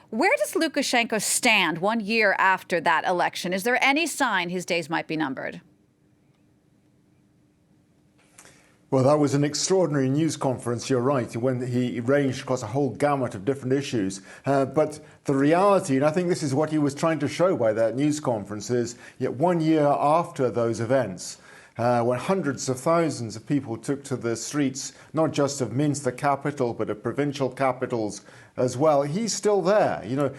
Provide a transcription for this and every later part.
Where does Lukashenko stand 1 year after that election? Is there any sign his days might be numbered? Well, that was an extraordinary news conference, you're right, when he ranged across a whole gamut of different issues. But the reality, and I think this is what he was trying to show by that news conference, is yet 1 year after those events, when hundreds of thousands of people took to the streets, not just of Minsk, the capital, but of provincial capitals as well, he's still there. You know,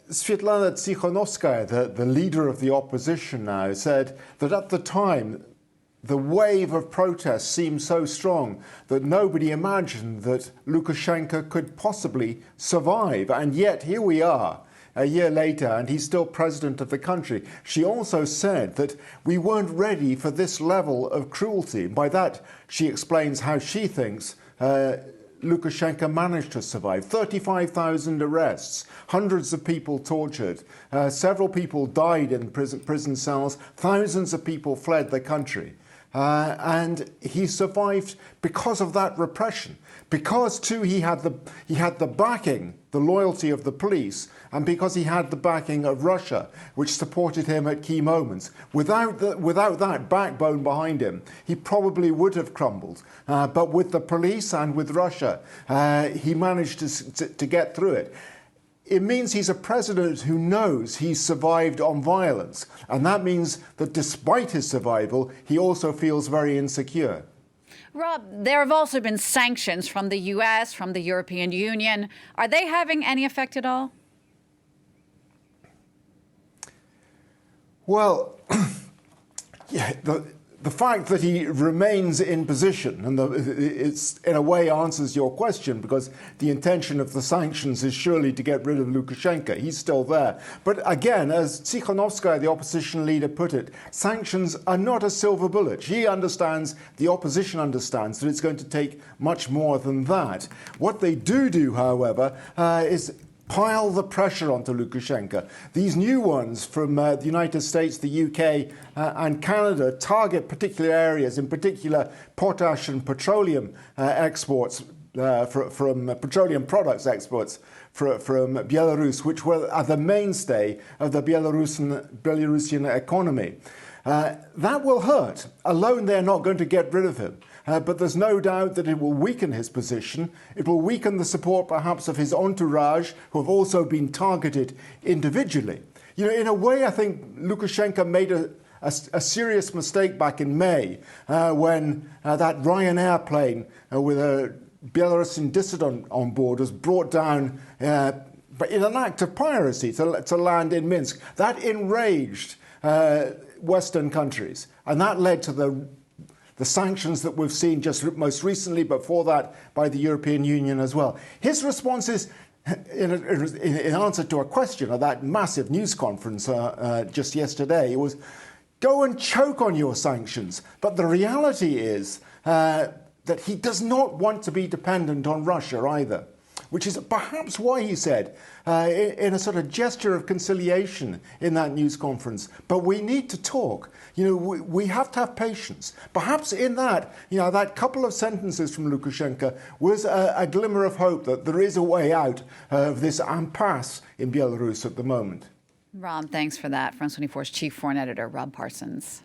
Svetlana Tsikhanovskaya, the leader of the opposition now, said that at the time, the wave of protests seemed so strong that nobody imagined that Lukashenko could possibly survive. And yet here we are a year later and he's still president of the country. She also said that we weren't ready for this level of cruelty. By that, she explains how she thinks Lukashenko managed to survive. 35,000 arrests, hundreds of people tortured, several people died in prison cells, thousands of people fled the country. And he survived because of that repression. Because, too, he had the backing, the loyalty of the police, and because he had the backing of Russia, which supported him at key moments. Without that backbone behind him, he probably would have crumbled. But with the police and with Russia, he managed to get through it. It means he's a president who knows he's survived on violence. And that means that despite his survival, he also feels very insecure. Rob, there have also been sanctions from the U.S., from the European Union. Are they having any effect at all? Well, yeah, the fact that he remains in position, and it's in a way answers your question, because the intention of the sanctions is surely to get rid of Lukashenko. He's still there. But again, as Tsikhanovskaya, the opposition leader, put it, sanctions are not a silver bullet. She understands, the opposition understands, that it's going to take much more than that. What they do, however, is pile the pressure onto Lukashenko. These new ones from the United States, the UK and Canada target particular areas, in particular potash and petroleum exports from petroleum products exports from Belarus, which are the mainstay of the Belarusian economy. That will hurt. Alone, they're not going to get rid of him. But there's no doubt that it will weaken his position. It will weaken the support, perhaps, of his entourage, who have also been targeted individually. You know, in a way, I think Lukashenko made a serious mistake back in May when that Ryanair plane with a Belarusian dissident on board was brought down but in an act of piracy to land in Minsk. That enraged Western countries, and that led to the sanctions that we've seen just most recently, before that by the European Union as well. His response is, in answer to a question at that massive news conference just yesterday, it was, go and choke on your sanctions. But the reality is that he does not want to be dependent on Russia either, which is perhaps why he said, in a sort of gesture of conciliation in that news conference, but we need to talk. You know, we have to have patience. Perhaps in that, you know, that couple of sentences from Lukashenko was a glimmer of hope that there is a way out of this impasse in Belarus at the moment. Rob, thanks for that. France 24's chief foreign editor, Rob Parsons.